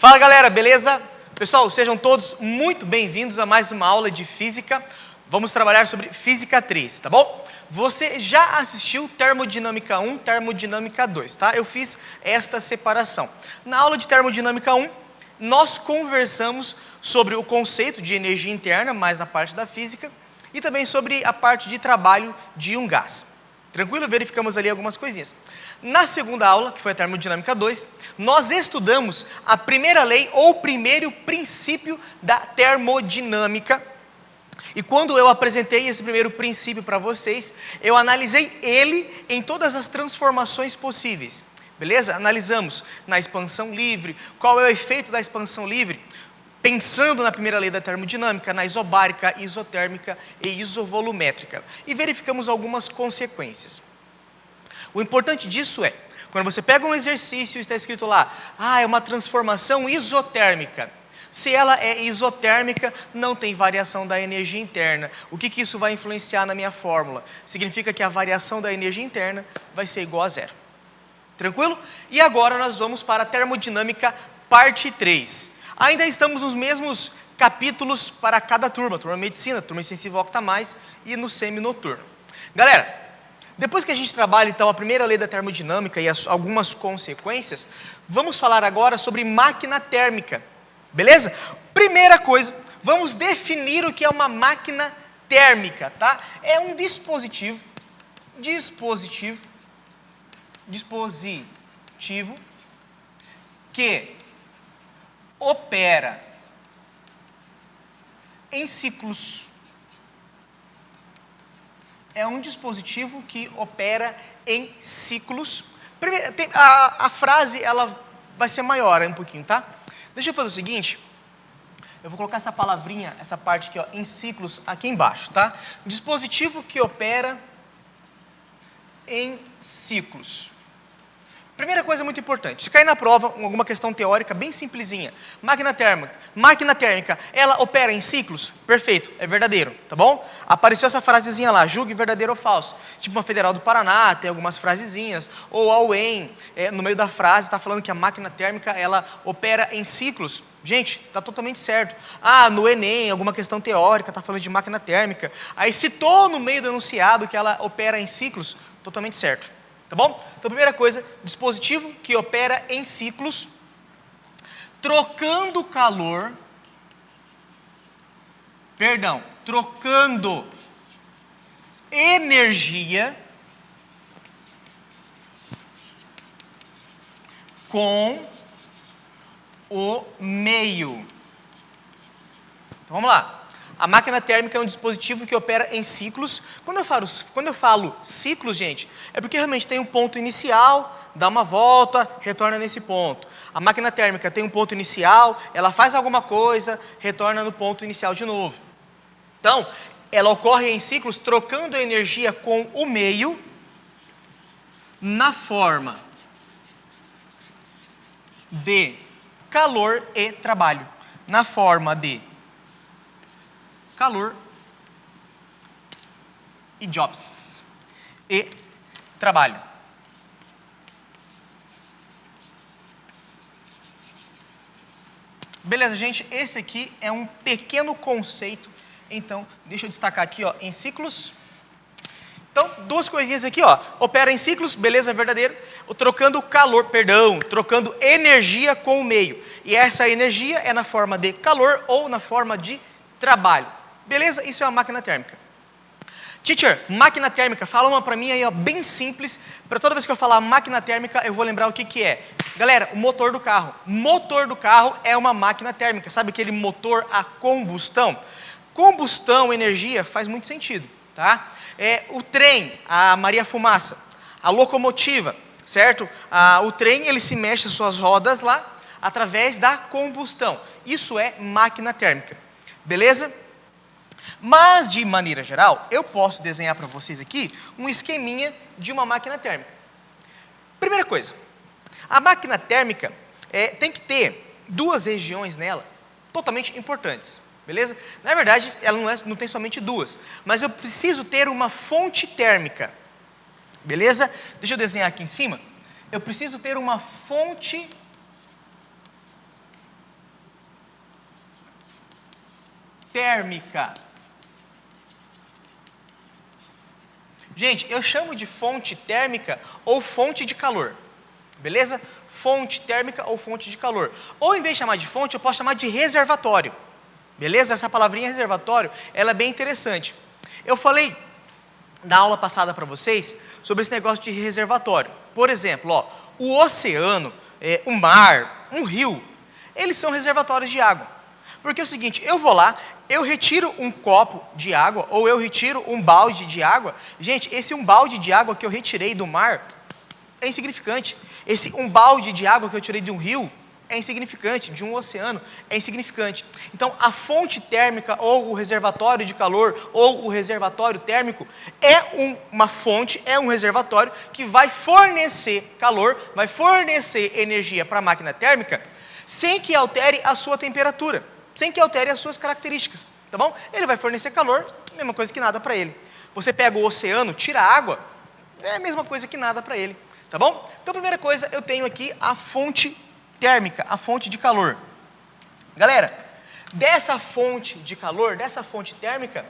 Fala galera, beleza? Pessoal, sejam todos muito bem-vindos a mais uma aula de Física. Vamos trabalhar sobre Física 3, tá bom? Você já assistiu Termodinâmica 1, Termodinâmica 2, tá? Eu fiz esta separação. Na aula de Termodinâmica 1, nós conversamos sobre o conceito de energia interna, mais na parte da física, e também sobre a parte de trabalho de um gás. Tranquilo? Verificamos ali algumas coisinhas. Na segunda aula, que foi a Termodinâmica 2, nós estudamos a primeira lei ou o primeiro princípio da termodinâmica. E quando eu apresentei esse primeiro princípio para vocês, eu analisei ele em todas as transformações possíveis. Beleza? Analisamos na expansão livre, qual é o efeito da expansão livre, pensando na primeira lei da termodinâmica, na isobárica, isotérmica e isovolumétrica. E verificamos algumas consequências. O importante disso é, quando você pega um exercício e está escrito lá, é uma transformação isotérmica. Se ela é isotérmica, não tem variação da energia interna. O que isso vai influenciar na minha fórmula? Significa que a variação da energia interna vai ser igual a zero. Tranquilo? E agora nós vamos para a termodinâmica parte 3. Ainda estamos nos mesmos capítulos para cada turma. Turma medicina, turma extensiva octa mais e no semi-noturno. Galera, depois que a gente trabalha então a primeira lei da termodinâmica e algumas consequências, vamos falar agora sobre máquina térmica. Beleza? Primeira coisa, vamos definir o que é uma máquina térmica, tá? É um dispositivo que opera em ciclos. É um dispositivo que opera em ciclos. Primeiro, a frase ela vai ser maior um pouquinho, tá? Deixa eu fazer o seguinte, eu vou colocar essa palavrinha, essa parte aqui, ó, em ciclos, aqui embaixo, tá? Dispositivo que opera em ciclos. Primeira coisa muito importante, se cair na prova, alguma questão teórica bem simplesinha, máquina térmica, ela opera em ciclos? Perfeito, é verdadeiro, tá bom? Apareceu essa frasezinha lá, julgue verdadeiro ou falso. Tipo uma Federal do Paraná, tem algumas frasezinhas, ou a UEM, no meio da frase, está falando que a máquina térmica, ela opera em ciclos. Gente, está totalmente certo. No Enem, alguma questão teórica, está falando de máquina térmica. Aí citou no meio do enunciado que ela opera em ciclos, totalmente certo. Tá bom? Então, primeira coisa, dispositivo que opera em ciclos, trocando energia com o meio. Então, vamos lá. A máquina térmica é um dispositivo que opera em ciclos. Quando eu falo ciclos, gente, é porque realmente tem um ponto inicial, dá uma volta, retorna nesse ponto. A máquina térmica tem um ponto inicial, ela faz alguma coisa, retorna no ponto inicial de novo. Então, ela ocorre em ciclos trocando a energia com o meio na forma de calor e trabalho. Na forma de calor e jobs e trabalho. Beleza, gente? Esse aqui é um pequeno conceito. Então, deixa eu destacar aqui, ó, em ciclos. Então, duas coisinhas aqui, ó. Opera em ciclos, beleza, verdadeiro. Trocando energia com o meio. E essa energia é na forma de calor ou na forma de trabalho. Beleza? Isso é uma máquina térmica. Teacher, máquina térmica, fala uma para mim aí, ó, bem simples. Para toda vez que eu falar máquina térmica, eu vou lembrar o que é. Galera, o motor do carro. Motor do carro é uma máquina térmica. Sabe aquele motor a combustão? Combustão, energia, faz muito sentido, tá? O trem, a Maria Fumaça. A locomotiva, certo? O trem, ele se mexe as suas rodas lá, através da combustão. Isso é máquina térmica. Beleza? Mas, de maneira geral, eu posso desenhar para vocês aqui um esqueminha de uma máquina térmica. Primeira coisa, a máquina térmica tem que ter duas regiões nela totalmente importantes. Beleza? Na verdade, ela não tem somente duas, mas eu preciso ter uma fonte térmica. Beleza? Deixa eu desenhar aqui em cima. Eu preciso ter uma fonte térmica. Gente, eu chamo de fonte térmica ou fonte de calor, beleza? Fonte térmica ou fonte de calor. Ou em vez de chamar de fonte, eu posso chamar de reservatório, beleza? Essa palavrinha reservatório, ela é bem interessante. Eu falei na aula passada para vocês sobre esse negócio de reservatório. Por exemplo, ó, o oceano, o mar, um rio, eles são reservatórios de água. Porque é o seguinte, eu vou lá, eu retiro um copo de água, ou eu retiro um balde de água. Gente, esse um balde de água que eu retirei do mar é insignificante. Esse um balde de água que eu tirei de um rio é insignificante, de um oceano é insignificante. Então, a fonte térmica, ou o reservatório de calor, ou o reservatório térmico, é uma fonte, é um reservatório que vai fornecer calor, vai fornecer energia para a máquina térmica, sem que altere a sua temperatura, sem que altere as suas características, tá bom? Ele vai fornecer calor, mesma coisa que nada para ele. Você pega o oceano, tira a água, é a mesma coisa que nada para ele, tá bom? Então, a primeira coisa, eu tenho aqui a fonte térmica, a fonte de calor. Galera, dessa fonte de calor, dessa fonte térmica,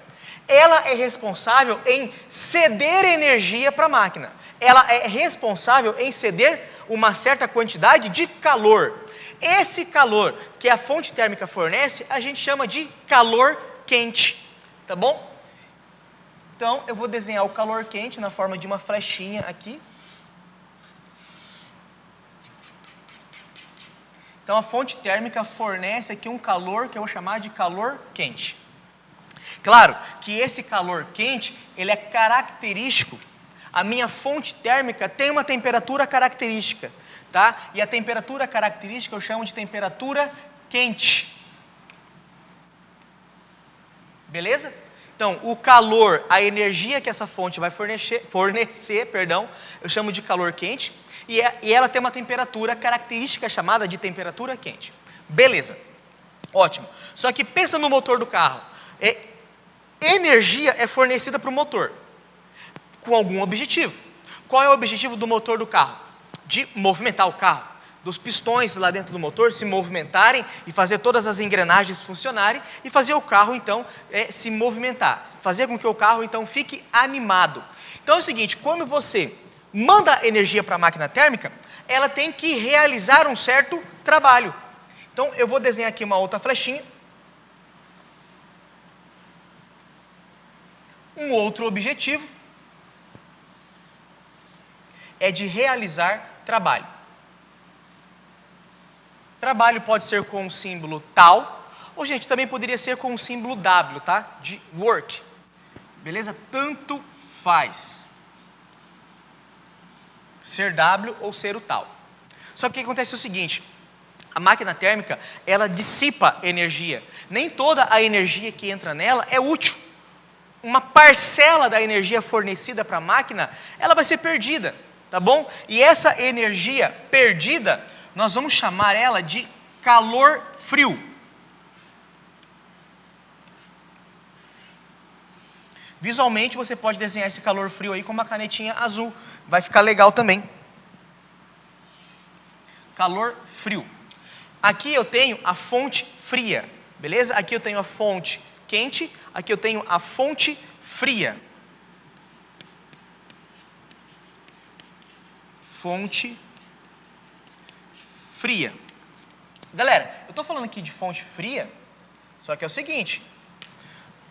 ela é responsável em ceder energia para a máquina. Ela é responsável em ceder uma certa quantidade de calor. Esse calor que a fonte térmica fornece, a gente chama de calor quente, tá bom? Então, eu vou desenhar o calor quente na forma de uma flechinha aqui. Então, a fonte térmica fornece aqui um calor que eu vou chamar de calor quente. Claro que esse calor quente, ele é característico. A minha fonte térmica tem uma temperatura característica, tá? E a temperatura característica eu chamo de temperatura quente. Beleza? Então, o calor, a energia que essa fonte vai fornecer, eu chamo de calor quente. E ela tem uma temperatura característica chamada de temperatura quente. Beleza, ótimo. Só que pensa no motor do carro. Energia é fornecida para o motor, com algum objetivo. Qual é o objetivo do motor do carro? De movimentar o carro. Dos pistões lá dentro do motor se movimentarem e fazer todas as engrenagens funcionarem e fazer o carro, então, se movimentar. Fazer com que o carro, então, fique animado. Então é o seguinte, quando você manda energia para a máquina térmica, ela tem que realizar um certo trabalho. Então, eu vou desenhar aqui uma outra flechinha. Um outro objetivo é de realizar trabalho. Trabalho pode ser com o símbolo tal, ou, gente, também poderia ser com o símbolo W, tá? De work. Beleza? Tanto faz ser W ou ser o tal. Só que o que acontece é o seguinte, a máquina térmica, ela dissipa energia. Nem toda a energia que entra nela é útil. Uma parcela da energia fornecida para a máquina, ela vai ser perdida, tá bom? E essa energia perdida, nós vamos chamar ela de calor frio. Visualmente, você pode desenhar esse calor frio aí com uma canetinha azul. Vai ficar legal também. Calor frio. Aqui eu tenho a fonte fria, beleza? Aqui eu tenho a fonte quente, aqui eu tenho a fonte fria. Fonte fria. Galera, eu estou falando aqui de fonte fria, só que é o seguinte...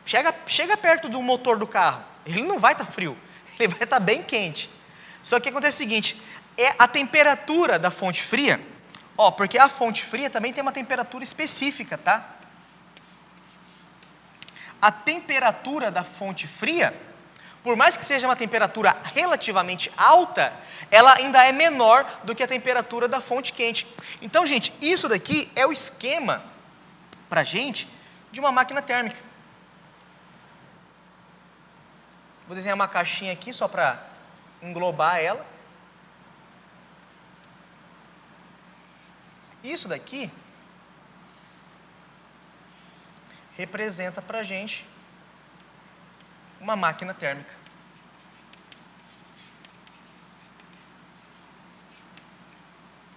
Chega perto do motor do carro, ele não vai estar frio, ele vai estar bem quente. Só que acontece o seguinte, é a temperatura da fonte fria, porque a fonte fria também tem uma temperatura específica, tá? A temperatura da fonte fria, por mais que seja uma temperatura relativamente alta, ela ainda é menor do que a temperatura da fonte quente. Então, gente, isso daqui é o esquema, para a gente, de uma máquina térmica. Vou desenhar uma caixinha aqui só para englobar ela. Isso daqui representa para a gente uma máquina térmica.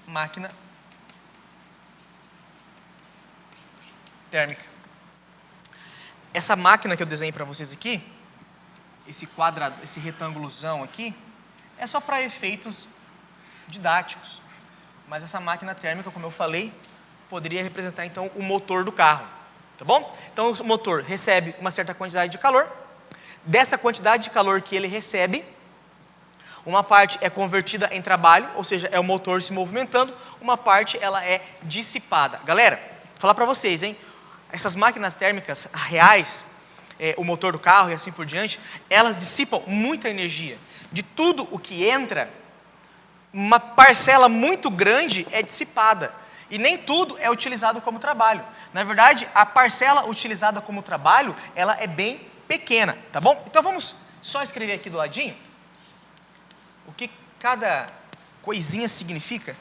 Máquina térmica. essa máquina que eu desenhei para vocês aqui, esse quadrado, esse retângulozão aqui, é só para efeitos didáticos. Mas essa máquina térmica, como eu falei, poderia representar então o motor do carro, tá bom? Então o motor recebe uma certa quantidade de calor. Dessa quantidade de calor que ele recebe, uma parte é convertida em trabalho, ou seja, é o motor se movimentando, uma parte ela é dissipada. Galera, vou falar para vocês, hein? Essas máquinas térmicas reais, o motor do carro e assim por diante, elas dissipam muita energia. De tudo o que entra, uma parcela muito grande é dissipada. E nem tudo é utilizado como trabalho. Na verdade, a parcela utilizada como trabalho, ela é bem pequena, tá bom? Então vamos só escrever aqui do ladinho o que cada coisinha significa.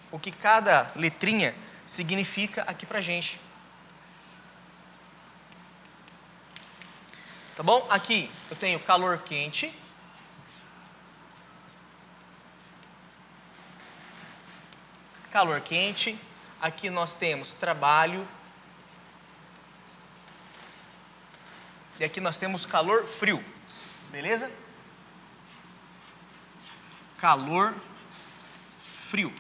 O que cada letrinha significa aqui pra gente. Tá bom? Aqui eu tenho calor quente. Calor quente. Aqui nós temos trabalho. E aqui nós temos calor frio. Beleza? Calor frio.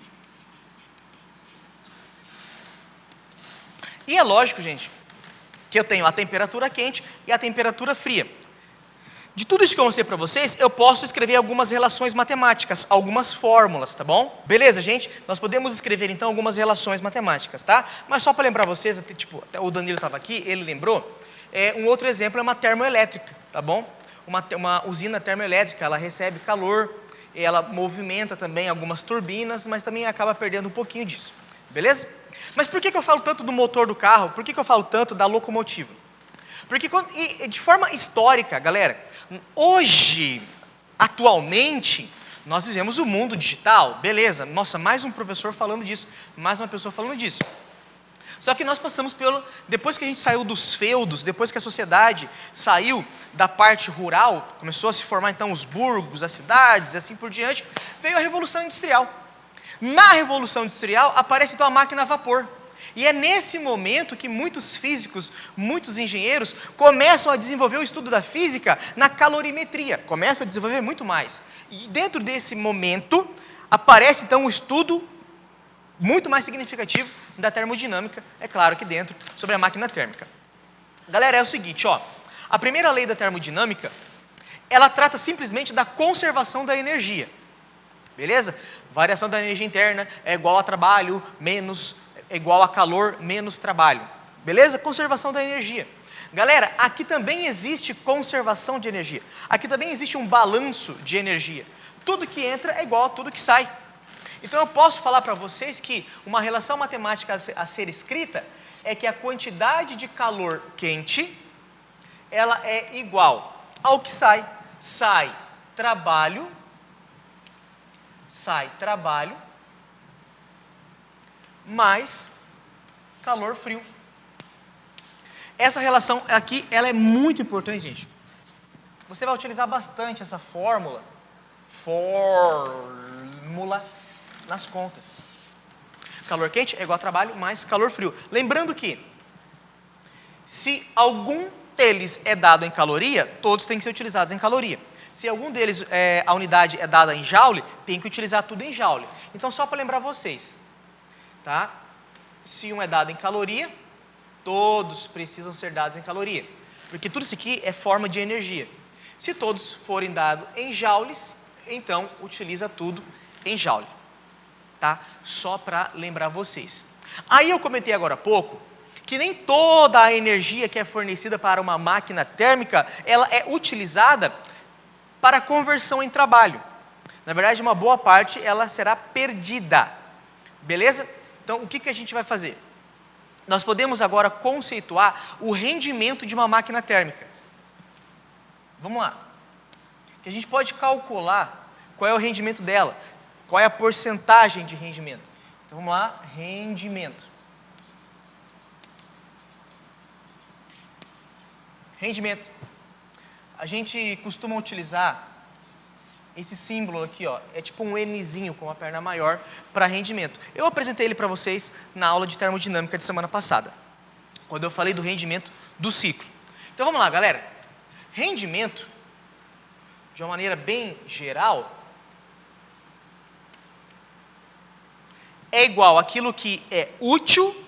E é lógico, gente, que eu tenho a temperatura quente e a temperatura fria. De tudo isso que eu mostrei para vocês, eu posso escrever algumas relações matemáticas, algumas fórmulas, tá bom? Beleza, gente? Nós podemos escrever, então, algumas relações matemáticas, tá? Mas só para lembrar vocês, até o Danilo estava aqui, ele lembrou, um outro exemplo é uma termoelétrica, tá bom? Uma usina termoelétrica, ela recebe calor, ela movimenta também algumas turbinas, mas também acaba perdendo um pouquinho disso, beleza? Mas por que eu falo tanto do motor do carro? Por que eu falo tanto da locomotiva? Porque de forma histórica, galera, hoje, atualmente, nós vivemos o mundo digital, beleza, nossa, mais um professor falando disso, mais uma pessoa falando disso. Só que nós passamos depois que a gente saiu dos feudos, depois que a sociedade saiu da parte rural, começou a se formar então os burgos, as cidades e assim por diante, veio a Revolução Industrial. Na Revolução Industrial aparece então a máquina a vapor. E é nesse momento que muitos físicos, muitos engenheiros começam a desenvolver o estudo da física na calorimetria, começam a desenvolver muito mais. E dentro desse momento aparece então um estudo muito mais significativo da termodinâmica, é claro que dentro, sobre a máquina térmica. Galera, é o seguinte, ó, a primeira lei da termodinâmica, ela trata simplesmente da conservação da energia, beleza? Variação da energia interna é igual a trabalho menos, é igual a calor menos trabalho, beleza? Conservação da energia. Galera, aqui também existe conservação de energia, aqui também existe um balanço de energia. Tudo que entra é igual a tudo que sai. Então eu posso falar para vocês que uma relação matemática a ser escrita é que a quantidade de calor quente, ela é igual ao que sai. Sai trabalho mais calor frio. Essa relação aqui, ela é muito importante, gente. Você vai utilizar bastante essa fórmula nas contas. Calor quente é igual a trabalho mais calor frio. Lembrando que, se algum deles é dado em caloria, todos têm que ser utilizados em caloria. Se algum deles, a unidade é dada em joule, tem que utilizar tudo em joule. Então, só para lembrar vocês, tá? Se um é dado em caloria, todos precisam ser dados em caloria. Porque tudo isso aqui é forma de energia. Se todos forem dados em joules, então utiliza tudo em joule. Tá? Só para lembrar vocês. Aí eu comentei agora há pouco que nem toda a energia que é fornecida para uma máquina térmica, ela é utilizada para conversão em trabalho. Na verdade, uma boa parte ela será perdida. Beleza? Então, o que a gente vai fazer? Nós podemos agora conceituar o rendimento de uma máquina térmica. Vamos lá. Que a gente pode calcular qual é o rendimento dela. Qual é a porcentagem de rendimento? Então, vamos lá, rendimento. Rendimento. A gente costuma utilizar esse símbolo aqui, ó, é tipo um Nzinho com uma perna maior para rendimento. Eu apresentei ele para vocês na aula de termodinâmica de semana passada, quando eu falei do rendimento do ciclo. Então vamos lá, galera. Rendimento, de uma maneira bem geral, é igual àquilo que é útil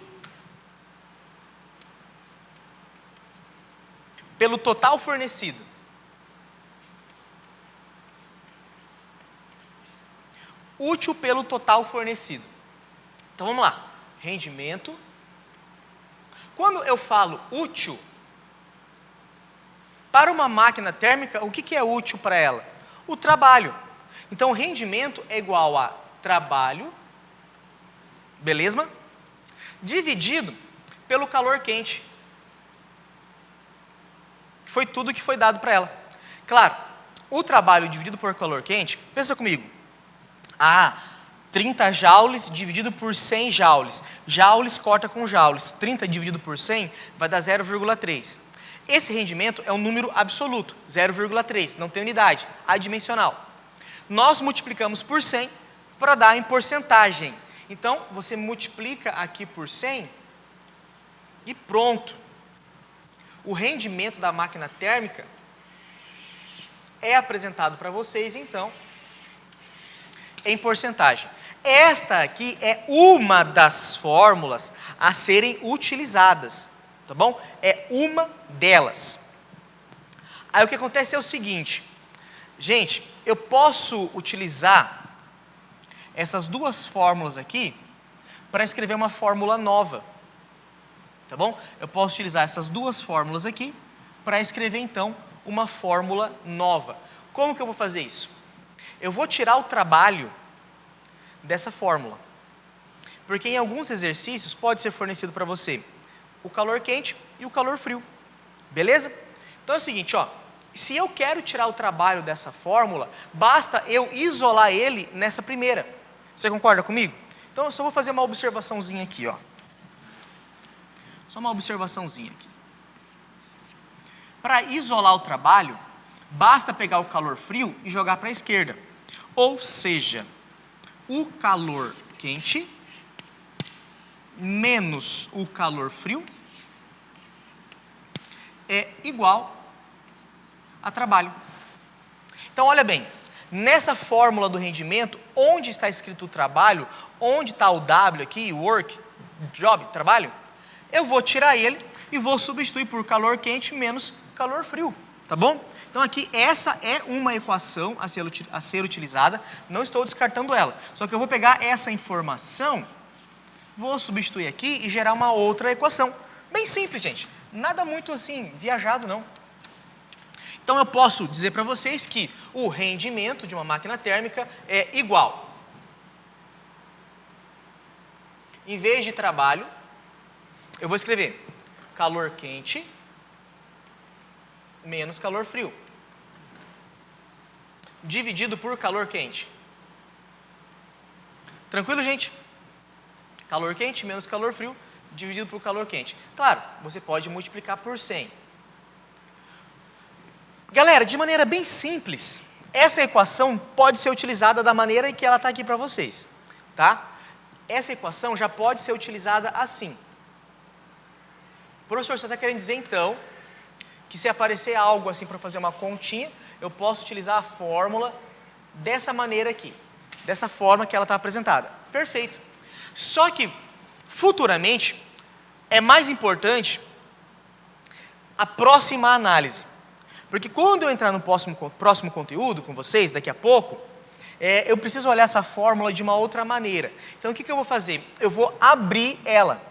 pelo total fornecido. Útil pelo total fornecido. Então vamos lá. Rendimento. Quando eu falo útil, para uma máquina térmica, o que é útil para ela? O trabalho. Então, rendimento é igual a trabalho, beleza? Dividido pelo calor quente. Foi tudo que foi dado para ela. Claro, o trabalho dividido por calor quente, pensa comigo. 30 joules dividido por 100 joules. Joules corta com joules. 30 dividido por 100 vai dar 0,3. Esse rendimento é um número absoluto, 0,3, não tem unidade, adimensional. Nós multiplicamos por 100 para dar em porcentagem. Então, você multiplica aqui por 100 e pronto. O rendimento da máquina térmica é apresentado para vocês, então, em porcentagem. Esta aqui é uma das fórmulas a serem utilizadas, tá bom? É uma delas. Aí o que acontece é o seguinte, gente, eu posso utilizar essas duas fórmulas aqui para escrever uma fórmula nova, tá bom? Eu posso utilizar essas duas fórmulas aqui para escrever, então, uma fórmula nova. Como que eu vou fazer isso? Eu vou tirar o trabalho dessa fórmula, porque em alguns exercícios pode ser fornecido para você o calor quente e o calor frio, beleza? Então é o seguinte, ó, se eu quero tirar o trabalho dessa fórmula, basta eu isolar ele nessa primeira. Você concorda comigo? Então eu só vou fazer uma observaçãozinha aqui, ó. Só uma observaçãozinha aqui. Para isolar o trabalho, basta pegar o calor frio e jogar para a esquerda. Ou seja, o calor quente menos o calor frio é igual a trabalho. Então, olha bem, nessa fórmula do rendimento, onde está escrito o trabalho, onde está o W aqui, work, job, trabalho, eu vou tirar ele e vou substituir por calor quente menos calor frio, tá bom? Então aqui, essa é uma equação a ser utilizada, não estou descartando ela. Só que eu vou pegar essa informação, vou substituir aqui e gerar uma outra equação. Bem simples, gente. Nada muito assim, viajado não. Então eu posso dizer para vocês que o rendimento de uma máquina térmica é igual. Em vez de trabalho, eu vou escrever calor quente menos calor frio, dividido por calor quente. Tranquilo, gente? Calor quente menos calor frio, dividido por calor quente. Claro, você pode multiplicar por 100. Galera, de maneira bem simples, essa equação pode ser utilizada da maneira que ela está aqui para vocês, tá? Essa equação já pode ser utilizada assim. Professor, você está querendo dizer então que se aparecer algo assim para fazer uma continha, eu posso utilizar a fórmula dessa maneira aqui, dessa forma que ela está apresentada. Perfeito. Só que, futuramente, é mais importante a próxima análise. Porque quando eu entrar no próximo conteúdo com vocês, daqui a pouco, eu preciso olhar essa fórmula de uma outra maneira. Então, o que eu vou fazer? Eu vou abrir ela.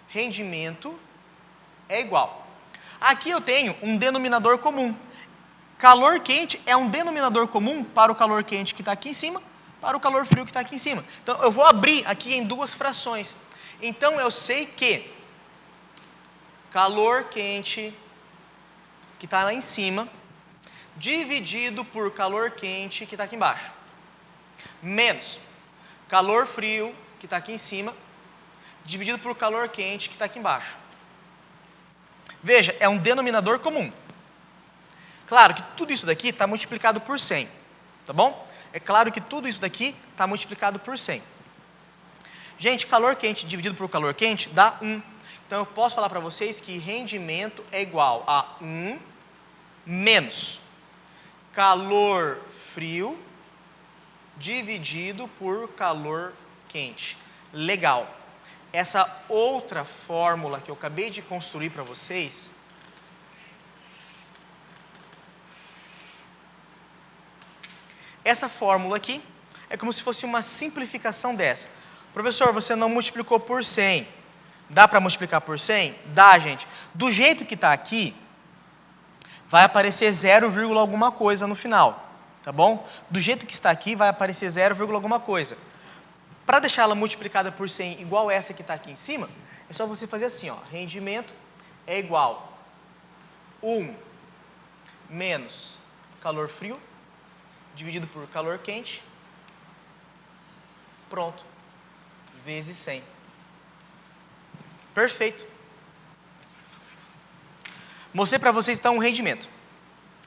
Rendimento é igual. Aqui eu tenho um denominador comum. Calor quente é um denominador comum para o calor quente que está aqui em cima, para o calor frio que está aqui em cima. Então, eu vou abrir aqui em duas frações. Então, eu sei que calor quente, que está lá em cima, dividido por calor quente, que está aqui embaixo, menos calor frio, que está aqui em cima, dividido por calor quente, que está aqui embaixo. Veja, é um denominador comum. Claro que tudo isso daqui está multiplicado por 100. tá bom? É claro que tudo isso daqui está multiplicado por 100. Gente, calor quente dividido por calor quente dá 1. Então eu posso falar para vocês que rendimento é igual a 1 menos calor frio dividido por calor quente. Legal. Essa outra fórmula que eu acabei de construir para vocês, essa fórmula aqui é como se fosse uma simplificação dessa. Professor, você não multiplicou por 100. Dá para multiplicar por 100? Dá, gente. Do jeito que está aqui, vai aparecer 0, alguma coisa no final. Tá bom? Do jeito que está aqui, vai aparecer 0, alguma coisa. Para deixar ela multiplicada por 100 igual essa que está aqui em cima, é só você fazer assim, ó. Rendimento é igual a 1 menos calor frio dividido por calor quente. Pronto. Vezes 100. Perfeito. Mostrei para vocês então um rendimento.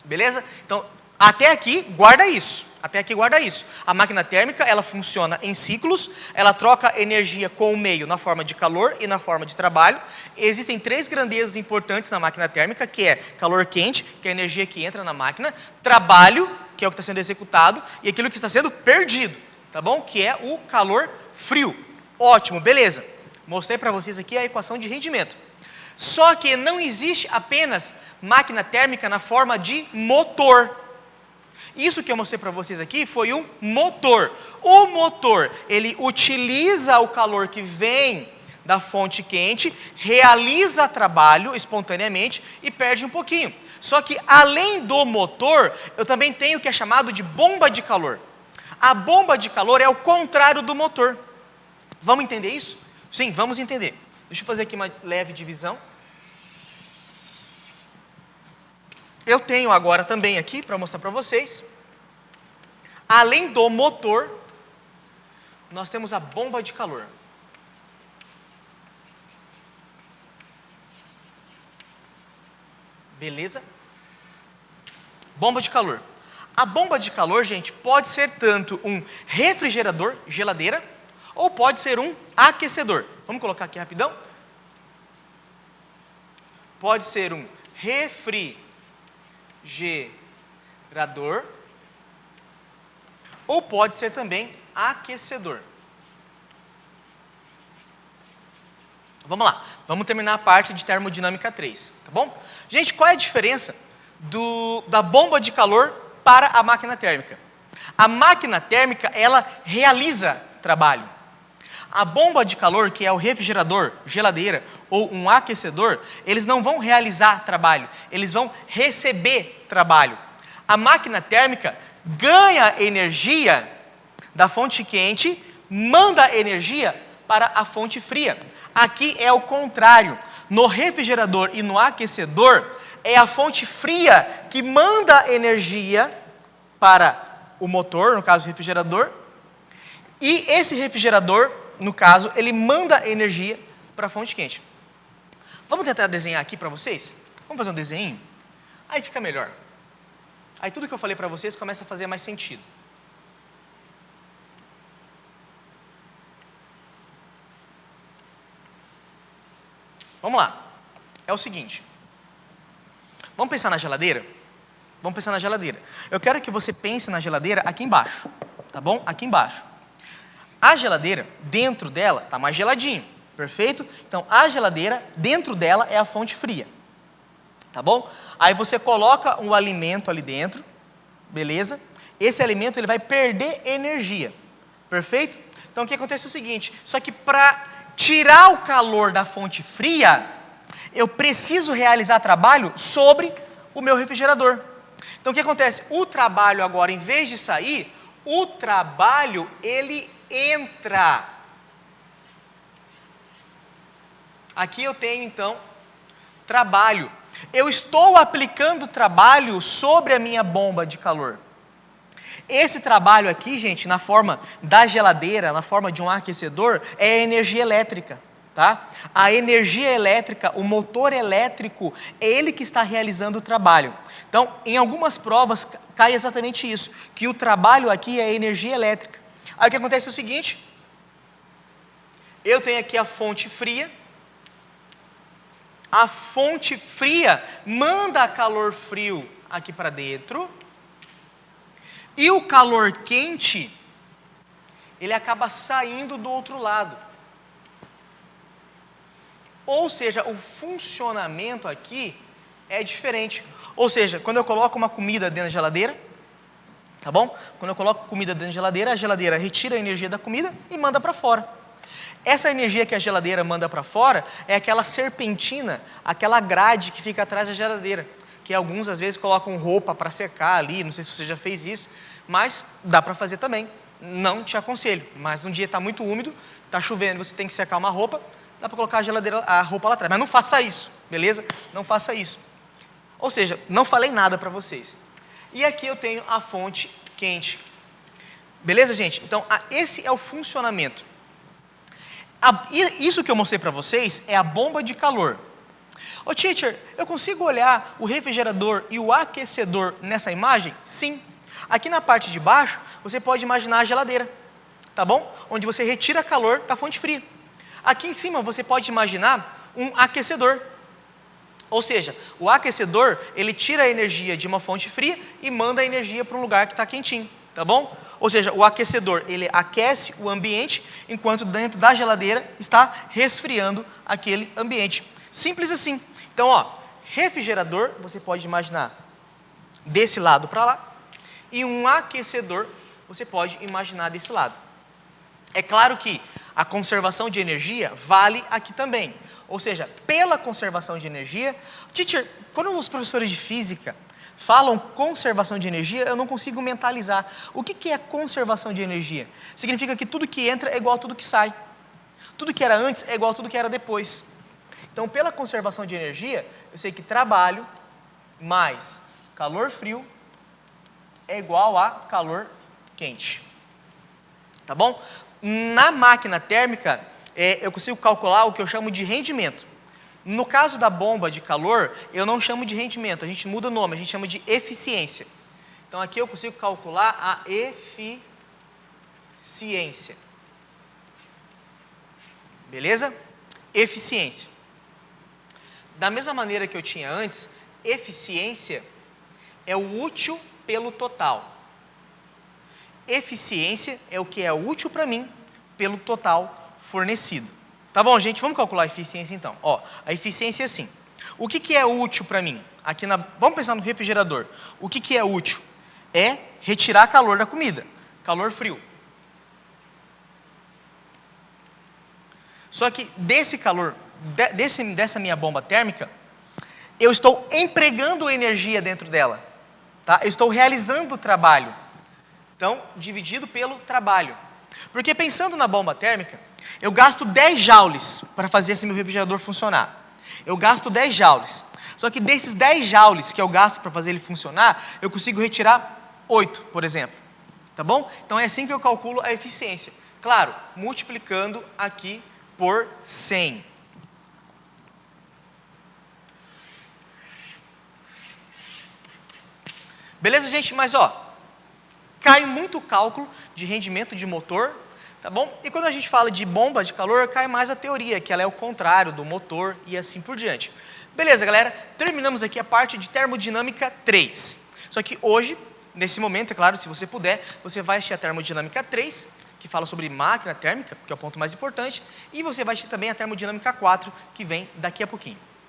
Beleza? Então, até aqui, guarda isso. Até aqui, guarda isso. A máquina térmica, ela funciona em ciclos, ela troca energia com o meio na forma de calor e na forma de trabalho. Existem 3 grandezas importantes na máquina térmica, que é calor quente, que é a energia que entra na máquina, trabalho, que é o que está sendo executado, e aquilo que está sendo perdido, tá bom? Que é o calor frio. Ótimo, beleza. Mostrei para vocês aqui a equação de rendimento. Só que não existe apenas máquina térmica na forma de motor. Isso que eu mostrei para vocês aqui foi um motor. O motor, ele utiliza o calor que vem da fonte quente, realiza trabalho espontaneamente e perde um pouquinho. Só que além do motor, eu também tenho o que é chamado de bomba de calor. A bomba de calor é o contrário do motor. Vamos entender isso? Sim, vamos entender. Deixa eu fazer aqui uma leve divisão. Eu tenho agora também aqui, para mostrar para vocês, além do motor, nós temos a bomba de calor. Beleza? Bomba de calor. A bomba de calor, gente, pode ser tanto um refrigerador, geladeira, ou pode ser um aquecedor. Vamos colocar aqui rapidão? Pode ser um refrigerador, ou pode ser também aquecedor. Vamos lá, vamos terminar a parte de termodinâmica 3, tá bom? Gente, qual é a diferença da bomba de calor para a máquina térmica? A máquina térmica, ela realiza trabalho. A bomba de calor, que é o refrigerador, geladeira ou um aquecedor, eles não vão realizar trabalho, eles vão receber trabalho. A máquina térmica ganha energia da fonte quente, manda energia para a fonte fria. Aqui é o contrário. No refrigerador e no aquecedor, é a fonte fria que manda energia para o motor, no caso o refrigerador, e esse refrigerador, no caso, ele manda energia para a fonte quente. Vamos tentar desenhar aqui para vocês? Vamos fazer um desenho? Aí fica melhor. Aí tudo que eu falei para vocês começa a fazer mais sentido. Vamos lá. É o seguinte. Vamos pensar na geladeira? Vamos pensar na geladeira. Eu quero que você pense na geladeira aqui embaixo. Tá bom? Aqui embaixo. A geladeira, dentro dela, está mais geladinho. Perfeito? Então, a geladeira, dentro dela, é a fonte fria. Tá bom? Aí você coloca um alimento ali dentro. Beleza? Esse alimento ele vai perder energia. Perfeito? Então, o que acontece é o seguinte. Só que para tirar o calor da fonte fria, eu preciso realizar trabalho sobre o meu refrigerador. Então, o que acontece? O trabalho agora, em vez de sair, o trabalho, ele entra. Aqui eu tenho, então, trabalho. Eu estou aplicando trabalho sobre a minha bomba de calor. Esse trabalho aqui, gente, na forma da geladeira, na forma de um aquecedor, é energia elétrica. tá? A energia elétrica, o motor elétrico, é ele que está realizando o trabalho. Então, em algumas provas, cai exatamente isso, que o trabalho aqui é a energia elétrica. Aí o que acontece é o seguinte, eu tenho aqui a fonte fria, a fonte fria manda calor frio aqui para dentro, e o calor quente, ele acaba saindo do outro lado. Ou seja, o funcionamento aqui é diferente. Ou seja, quando eu coloco uma comida dentro da geladeira, tá bom? Quando eu coloco comida dentro da geladeira, a geladeira retira a energia da comida e manda para fora. Essa energia que a geladeira manda para fora é aquela serpentina, aquela grade que fica atrás da geladeira, que alguns às vezes colocam roupa para secar ali, não sei se você já fez isso, mas dá para fazer também. Não te aconselho, mas um dia está muito úmido, está chovendo, você tem que secar uma roupa, dá para colocar a roupa lá atrás, mas não faça isso, beleza? Não faça isso. Ou seja, não falei nada para vocês. E aqui eu tenho a fonte quente. Beleza, gente? Então, esse é o funcionamento. Isso que eu mostrei para vocês é a bomba de calor. Ô, teacher, eu consigo olhar o refrigerador e o aquecedor nessa imagem? Sim. Aqui na parte de baixo, você pode imaginar a geladeira, tá bom? Onde você retira calor da fonte fria. Aqui em cima, você pode imaginar um aquecedor. Ou seja, o aquecedor, ele tira a energia de uma fonte fria e manda a energia para um lugar que está quentinho, tá bom? Ou seja, o aquecedor, ele aquece o ambiente, enquanto dentro da geladeira está resfriando aquele ambiente. Simples assim. Então, ó, refrigerador, você pode imaginar desse lado para lá, e um aquecedor, você pode imaginar desse lado. É claro que a conservação de energia vale aqui também. Ou seja, pela conservação de energia... Teacher, quando os professores de física falam conservação de energia, eu não consigo mentalizar. O que é conservação de energia? Significa que tudo que entra é igual a tudo que sai. Tudo que era antes é igual a tudo que era depois. Então, pela conservação de energia, eu sei que trabalho mais calor frio é igual a calor quente. Tá bom? Na máquina térmica, eu consigo calcular o que eu chamo de rendimento. No caso da bomba de calor, eu não chamo de rendimento, a gente muda o nome, a gente chama de eficiência. Então aqui eu consigo calcular a eficiência. Beleza? Eficiência. Da mesma maneira que eu tinha antes, eficiência é o útil pelo total. Eficiência é o que é útil para mim pelo total fornecido. Tá bom, gente? Vamos calcular a eficiência então. Ó, a eficiência é assim. O que é útil para mim? Vamos pensar no refrigerador. O que é útil? É retirar calor da comida. Calor frio. Só que desse calor, dessa minha bomba térmica, eu estou empregando energia dentro dela. Tá? Eu estou realizando o trabalho. Então, dividido pelo trabalho. Porque pensando na bomba térmica, eu gasto 10 joules para fazer esse meu refrigerador funcionar. Eu gasto 10 joules. Só que desses 10 joules que eu gasto para fazer ele funcionar, eu consigo retirar 8, por exemplo. Tá bom? Então é assim que eu calculo a eficiência. Claro, multiplicando aqui por 100. Beleza, gente? Mas, ó, cai muito o cálculo de rendimento de motor, tá bom? E quando a gente fala de bomba de calor, cai mais a teoria, que ela é o contrário do motor e assim por diante. Beleza, galera? Terminamos aqui a parte de termodinâmica 3. Só que hoje, nesse momento, é claro, se você puder, você vai assistir a termodinâmica 3, que fala sobre máquina térmica, que é o ponto mais importante, e você vai assistir também a termodinâmica 4, que vem daqui a pouquinho.